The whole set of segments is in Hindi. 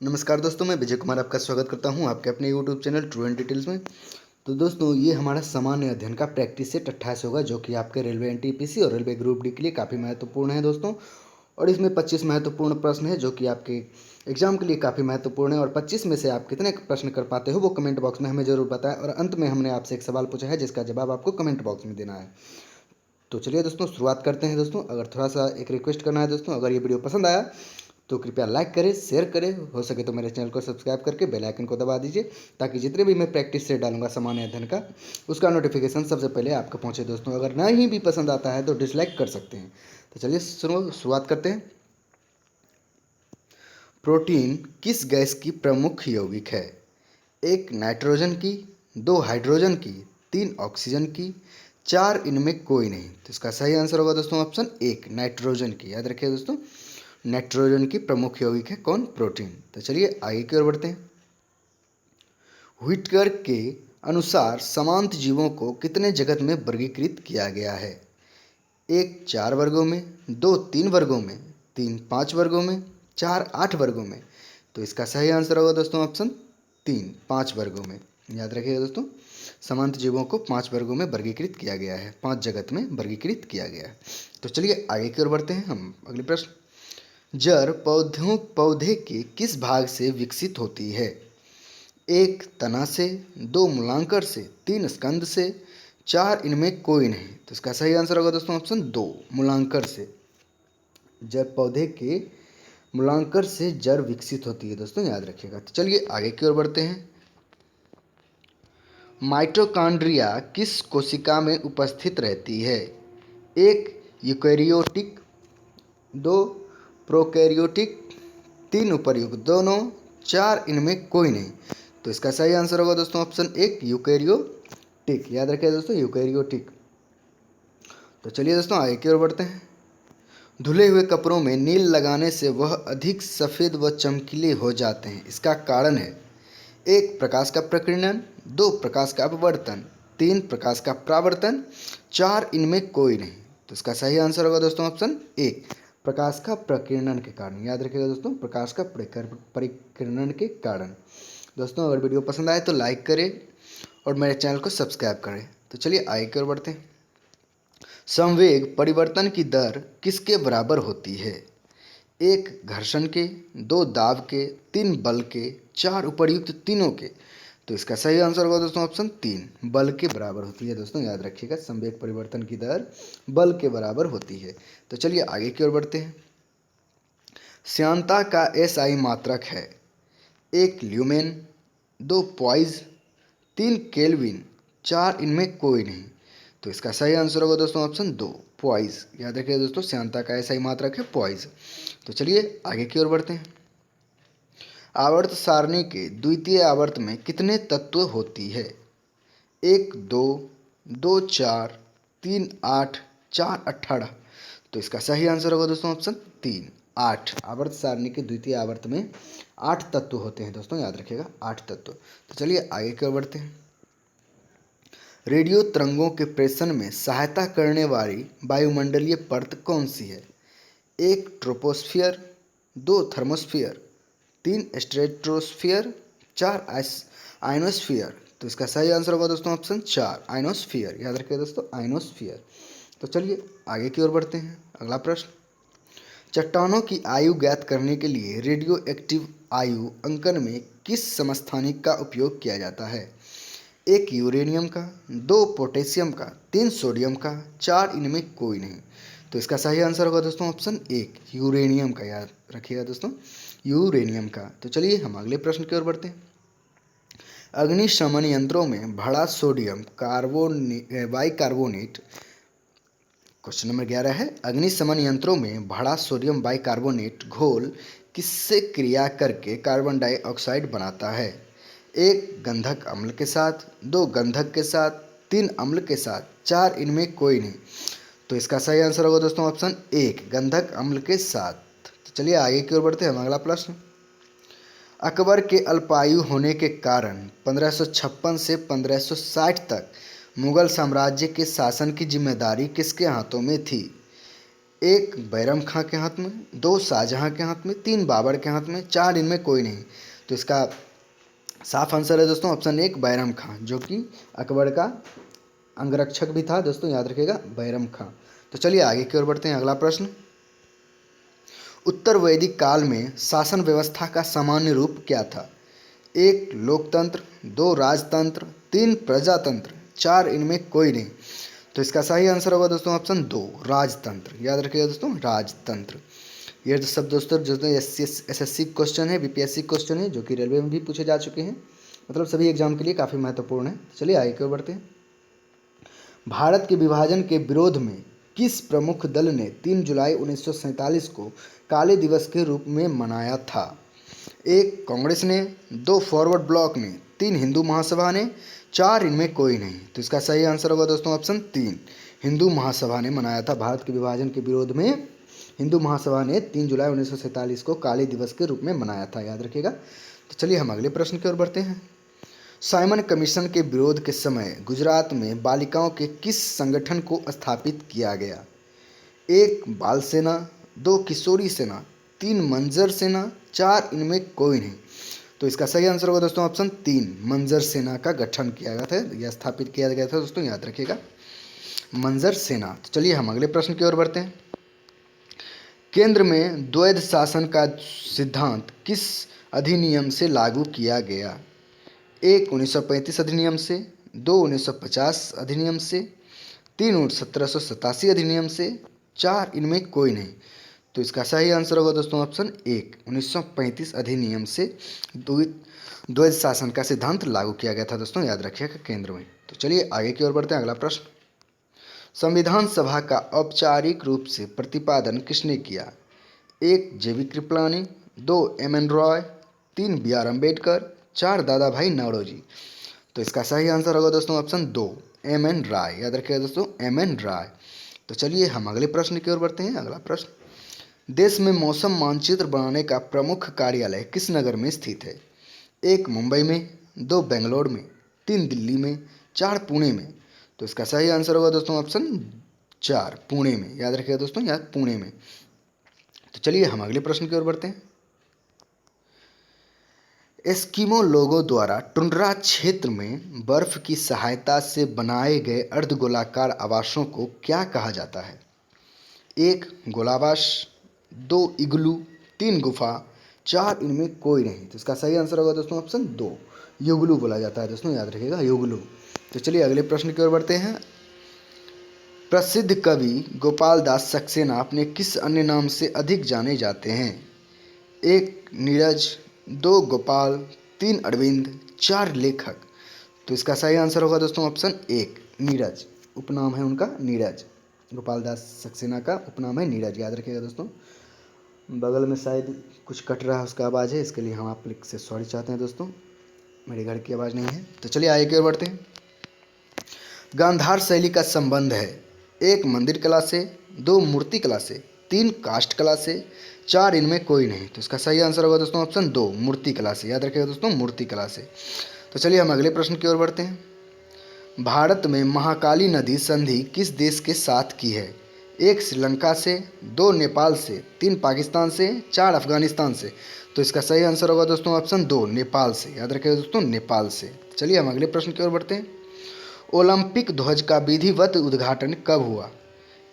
नमस्कार दोस्तों, मैं विजय कुमार आपका स्वागत करता हूं आपके अपने YouTube channel true and details में। तो दोस्तों, ये हमारा सामान्य अध्ययन का प्रैक्टिस सेट 28 होगा, जो कि आपके रेलवे एनटीपीसी और रेलवे ग्रुप डी के लिए काफ़ी महत्वपूर्ण है दोस्तों। और इसमें 25 महत्वपूर्ण प्रश्न है जो कि आपके एग्जाम के लिए काफ़ी महत्वपूर्ण है। और 25 में से आप कितने प्रश्न कर पाते हो वो कमेंट बॉक्स में हमें ज़रूर बताएं। और अंत में हमने आपसे एक सवाल पूछा है जिसका जवाब आपको कमेंट बॉक्स में देना है। तो चलिए दोस्तों, शुरुआत करते हैं। दोस्तों, अगर थोड़ा सा एक रिक्वेस्ट करना है दोस्तों, अगर ये वीडियो पसंद आया तो कृपया लाइक करें, शेयर करें, हो सके तो मेरे चैनल को सब्सक्राइब करके बेल आइकन को दबा दीजिए, ताकि जितने भी मैं प्रैक्टिस से डालूंगा सामान्य अध्ययन का, उसका नोटिफिकेशन सबसे पहले आपको पहुंचे दोस्तों। अगर नहीं भी पसंद आता है तो डिसलाइक कर सकते हैं। तो चलिए शुरुआत करते हैं। प्रोटीन किस गैस की प्रमुख यौगिक है? एक नाइट्रोजन की, दो हाइड्रोजन की, तीन ऑक्सीजन की, चार इनमें कोई नहीं। तो इसका सही आंसर होगा दोस्तों ऑप्शन एक, नाइट्रोजन की। याद रखिए दोस्तों, नाइट्रोजन की प्रमुख यौगिक है कौन? प्रोटीन। तो चलिए आगे की ओर बढ़ते हैं। व्हिटकर के अनुसार समांत जीवों को कितने जगत में वर्गीकृत किया गया है? एक 4 वर्गों में, दो 3 वर्गों में, तीन 5 वर्गों में, चार 8 वर्गों में। तो इसका सही आंसर होगा दोस्तों ऑप्शन तीन, 5 वर्गों में। याद रखिएगा दोस्तों, समांत जीवों को 5 वर्गों में वर्गीकृत किया गया है, 5 जगत में वर्गीकृत किया गया है। तो चलिए आगे की ओर बढ़ते हैं हम। अगले प्रश्न, जड़ पौधे के किस भाग से विकसित होती है? एक तना से, दो मूलांकर से, तीन स्कंद से, चार इनमें कोई नहीं। तो इसका सही आंसर होगा दोस्तों ऑप्शन दो, मूलांकर से। जड़ पौधे के मूलांकर से जड़ विकसित होती है दोस्तों, याद रखिएगा। तो चलिए आगे की ओर बढ़ते हैं। माइटोकॉन्ड्रिया किस कोशिका में उपस्थित रहती है? एक यूकेरियोटिक, दो प्रोकैरियोटिक, तीन उपर्युक्त दोनों, चार इनमें कोई नहीं। तो इसका सही आंसर होगा दोस्तों ऑप्शन एक, यूकेरियोटिक। याद रखिए दोस्तों, यूकेरियोटिक। तो चलिए दोस्तों आगे की ओर बढ़ते हैं। धुले हुए कपड़ों में नील लगाने से वह अधिक सफ़ेद व चमकीले हो जाते हैं, इसका कारण है? एक प्रकाश का प्रकीर्णन, दो प्रकाश का अपवर्तन, तीन प्रकाश का परावर्तन, चार इनमें कोई नहीं। तो इसका सही आंसर होगा दोस्तों ऑप्शन एक, प्रकाश का प्रकीर्णन के कारण। याद रखिएगा दोस्तों, प्रकाश का परिकीर्णन के कारण। दोस्तों, अगर वीडियो पसंद आए तो लाइक करें और मेरे चैनल को सब्सक्राइब करें। तो चलिए आगे की ओर बढ़ते हैं। संवेग परिवर्तन की दर किसके बराबर होती है? एक घर्षण के, दो दाब के, तीन बल के, चार उपर्युक्त तीनों के। तो इसका सही आंसर होगा दोस्तों ऑप्शन तीन, बल के बराबर होती है। दोस्तों याद रखिएगा, संवेग परिवर्तन की दर बल के बराबर होती है। तो चलिए आगे की ओर बढ़ते हैं। श्यानता का एसआई मात्रक है? एक ल्यूमेन, दो पॉइज, तीन केल्विन, चार इनमें कोई नहीं। तो इसका सही आंसर होगा दोस्तों ऑप्शन दो, पॉइज। याद रखिए दोस्तों, श्यानता का एसआई मात्रक है पॉइज। तो चलिए आगे की ओर बढ़ते हैं। आवर्त सारणी के द्वितीय आवर्त में कितने तत्व होती है? एक दो, दो चार, तीन आठ, चार 18। तो इसका सही आंसर होगा दोस्तों ऑप्शन तीन, आठ। आवर्त सारणी के द्वितीय आवर्त में 8 तत्व होते हैं दोस्तों, याद रखिएगा 8 तत्व। तो चलिए आगे की ओर बढ़ते हैं। रेडियो तरंगों के प्रेषण में सहायता करने वाली वायुमंडलीय परत कौन सी है? एक ट्रोपोस्फियर, दो थर्मोस्फियर, तीन स्ट्रेटोस्फियर, चार आइनोस्फियर। तो इसका सही आंसर होगा दोस्तों ऑप्शन चार, आइनोस्फियर। याद रखिए दोस्तों, आइनोस्फियर। तो चलिए आगे की ओर बढ़ते हैं। अगला प्रश्न, चट्टानों की आयु ज्ञात करने के लिए रेडियो एक्टिव आयु अंकन में किस समस्थानिक का उपयोग किया जाता है? एक यूरेनियम का, दो पोटेशियम का, तीन सोडियम का, चार इनमें कोई नहीं। तो इसका सही आंसर होगा दोस्तों ऑप्शन एक, यूरेनियम का। याद रखिएगा दोस्तों, यूरेनियम का। तो चलिए हम अगले प्रश्न की ओर बढ़ते हैं। अग्निशमन यंत्रों में भड़ा सोडियम बाइकार्बोनेट, क्वेश्चन नंबर 11 है, अग्निशमन यंत्रों में भड़ा सोडियम बाइकार्बोनेट घोल किससे क्रिया करके कार्बन डाइऑक्साइड बनाता है? एक गंधक अम्ल के साथ, दो गंधक के साथ, तीन अम्ल के साथ, चार इनमें कोई नहीं। तो इसका सही आंसर होगा दोस्तों ऑप्शन एक, गंधक अम्ल के साथ। तो चलिए आगे की ओर बढ़ते हैं हम। अगला प्रश्न, अकबर के अल्पायु होने के कारण 1556 से 1560 तक मुगल साम्राज्य के शासन की जिम्मेदारी किसके हाथों में थी? एक बैरम खां के हाथ में, 2 शाहजहां के हाथ में, 3 बाबर के हाथ में, 4 इनमें कोई नहीं। तो इसका साफ आंसर है दोस्तों ऑप्शन 1 बैरम खां, जो कि अकबर का अंगरक्षक भी था दोस्तों, याद रखिएगा बैरम खां। तो चलिए आगे की ओर बढ़ते हैं। अगला प्रश्न, उत्तर वैदिक काल में शासन व्यवस्था का सामान्य रूप क्या था? 1 लोकतंत्र, 2 राजतंत्र, 3 प्रजातंत्र, 4 इनमें कोई नहीं। तो इसका सही आंसर होगा दोस्तों ऑप्शन 2 राजतंत्र, याद रखिएगा दोस्तों राजतंत्र। ये सब दोस्तों जो SSC क्वेश्चन है, BPSC क्वेश्चन है, जो कि रेलवे में भी पूछे जा चुके हैं, मतलब सभी एग्जाम के लिए काफ़ी महत्वपूर्ण है। चलिए आगे की ओर बढ़ते हैं। भारत के विभाजन के विरोध में किस प्रमुख दल ने 3 जुलाई 1947 को काले दिवस के रूप में मनाया था? 1 कांग्रेस ने, 2 फॉरवर्ड ब्लॉक ने, 3 हिंदू महासभा ने, 4 इनमें कोई नहीं। तो इसका सही आंसर होगा दोस्तों ऑप्शन 3 हिंदू महासभा ने मनाया था। भारत के विभाजन के विरोध में हिंदू महासभा ने 3 जुलाई 1947 को काले दिवस के रूप में मनाया था, याद रखिएगा। तो चलिए हम अगले प्रश्न की ओर बढ़ते हैं। साइमन कमीशन के विरोध के समय गुजरात में बालिकाओं के किस संगठन को स्थापित किया गया? 1 बाल सेना, 2 किशोरी सेना, 3 मंजर सेना, 4 इनमें कोई नहीं। तो इसका सही आंसर होगा दोस्तों ऑप्शन 3 मंजर सेना का गठन किया गया था या स्थापित किया गया था दोस्तों, याद रखिएगा मंजर सेना। तो चलिए हम अगले प्रश्न की ओर बढ़ते हैं। केंद्र में द्वैध शासन का सिद्धांत किस अधिनियम से लागू किया गया? 1 1935 अधिनियम से, 2 1950 अधिनियम से, 3 1787 अधिनियम से, 4 इनमें कोई नहीं। तो इसका सही आंसर होगा दोस्तों ऑप्शन 1 1935 अधिनियम से द्वैध शासन का सिद्धांत लागू किया गया था दोस्तों, याद रखिएगा केंद्र में। तो चलिए आगे की ओर बढ़ते हैं। अगला प्रश्न, संविधान सभा का औपचारिक रूप से प्रतिपादन किसने किया? 1 JV Kripalani, 2 MN Roy, 3 BR Ambedkar, 4 दादा भाई नौरोजी। तो इसका सही आंसर होगा दोस्तों ऑप्शन 2 MN राय, याद रखिएगा दोस्तों MN राय। तो चलिए हम अगले प्रश्न की ओर बढ़ते हैं। अगला प्रश्न, देश में मौसम मानचित्र बनाने का प्रमुख कार्यालय किस नगर में स्थित है? 1 मुंबई में, 2 बेंगलोर में, 3 दिल्ली में, 4 पुणे में। तो इसका सही आंसर होगा दोस्तों ऑप्शन 4 पुणे में, याद रखिएगा दोस्तों याद पुणे में। तो चलिए हम अगले प्रश्न की ओर बढ़ते हैं। एस्किमो लोगों द्वारा टुंड्रा क्षेत्र में बर्फ की सहायता से बनाए गए अर्धगोलाकार आवासों को क्या कहा जाता है? 1 गोलावास, 2 इग्लू, 3 गुफा, 4 इनमें कोई नहीं। तो इसका सही आंसर होगा दोस्तों ऑप्शन 2 युगलू बोला जाता है दोस्तों, याद रखिएगा युगलू। तो चलिए अगले प्रश्न की ओर बढ़ते हैं। प्रसिद्ध कवि गोपाल दास सक्सेना अपने किस अन्य नाम से अधिक जाने जाते हैं? 1 नीरज, 2 गोपाल, 3 अरविंद, 4 लेखक। तो इसका सही आंसर होगा दोस्तों ऑप्शन 1 नीरज, उपनाम है उनका नीरज। गोपाल दास सक्सेना का उपनाम है नीरज, याद रखिएगा दोस्तों। बगल में शायद कुछ कट रहा है, उसका आवाज़ है, इसके लिए हम आप से सॉरी चाहते हैं दोस्तों, मेरे घर की आवाज़ नहीं है। तो चलिए आगे की ओर बढ़ते हैं। गांधार शैली का संबंध है 1 मंदिर कला से, 2 मूर्ति कला से, 3 काष्ठ कला से, 4 इनमें कोई नहीं। तो इसका सही आंसर होगा दोस्तों ऑप्शन 2 मूर्ति कला से, याद रखिएगा दोस्तों मूर्ति कला से। तो चलिए हम अगले प्रश्न की ओर बढ़ते हैं। भारत में महाकाली नदी संधि किस देश के साथ की है? 1 श्रीलंका से, 2 नेपाल से, 3 पाकिस्तान से, 4 अफगानिस्तान से। तो इसका सही आंसर होगा दोस्तों ऑप्शन 2 नेपाल से, याद रखिएगा दोस्तों नेपाल से। चलिए हम अगले प्रश्न की ओर बढ़ते हैं। ओलंपिक ध्वज का विधिवत उद्घाटन कब हुआ?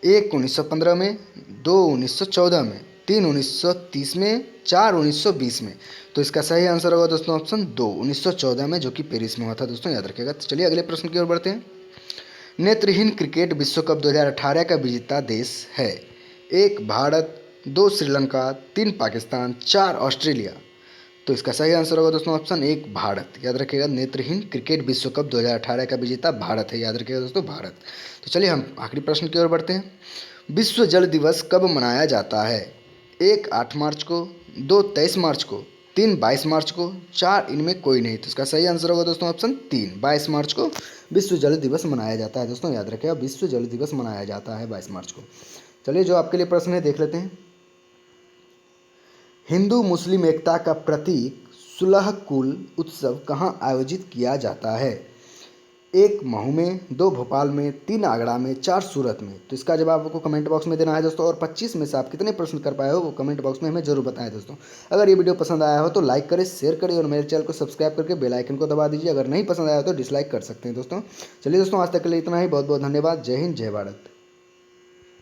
1 1915 में, 2 1914 में, 3 1930 में, 4 1920 में। तो इसका सही आंसर होगा दोस्तों ऑप्शन 2 1914 में, जो कि पेरिस में हुआ था दोस्तों, याद रखिएगा। तो चलिए अगले प्रश्न की ओर बढ़ते हैं। नेत्रहीन क्रिकेट विश्व कप 2018 का विजेता देश है? 1 भारत, 2 श्रीलंका, 3 पाकिस्तान, 4 ऑस्ट्रेलिया। तो इसका सही आंसर होगा दोस्तों ऑप्शन 1 भारत, याद रखिएगा। नेत्रहीन क्रिकेट विश्व कप 2018 का विजेता भारत है, याद रखिएगा दोस्तों भारत। तो चलिए हम आखिरी प्रश्न की ओर बढ़ते हैं। विश्व जल दिवस कब मनाया जाता है? 1 8 मार्च को, 2 23 मार्च को, 3 22 मार्च को, 4 इनमें कोई नहीं। तो इसका सही आंसर होगा दोस्तों ऑप्शन 3 22 मार्च को विश्व जल दिवस मनाया जाता है दोस्तों, याद रखिएगा विश्व जल दिवस मनाया जाता है 22 मार्च को। चलिए जो आपके लिए प्रश्न है देख लेते हैं। हिंदू मुस्लिम एकता का प्रतीक सुलह कुल उत्सव कहाँ आयोजित किया जाता है? 1 महू में, 2 भोपाल में, 3 आगरा में, 4 सूरत में। तो इसका जवाब आपको कमेंट बॉक्स में देना है दोस्तों। और 25 में से आप कितने प्रश्न कर पाए हो वो कमेंट बॉक्स में हमें जरूर बताएं दोस्तों। अगर ये वीडियो पसंद आया हो तो लाइक करें, शेयर करें और मेरे चैनल को सब्सक्राइब करके बेल आइकन को दबा दीजिए। अगर नहीं पसंद आया हो तो डिसलाइक कर सकते हैं दोस्तों। चलिए दोस्तों, आज तक के लिए इतना ही। बहुत बहुत धन्यवाद। जय हिंद, जय भारत।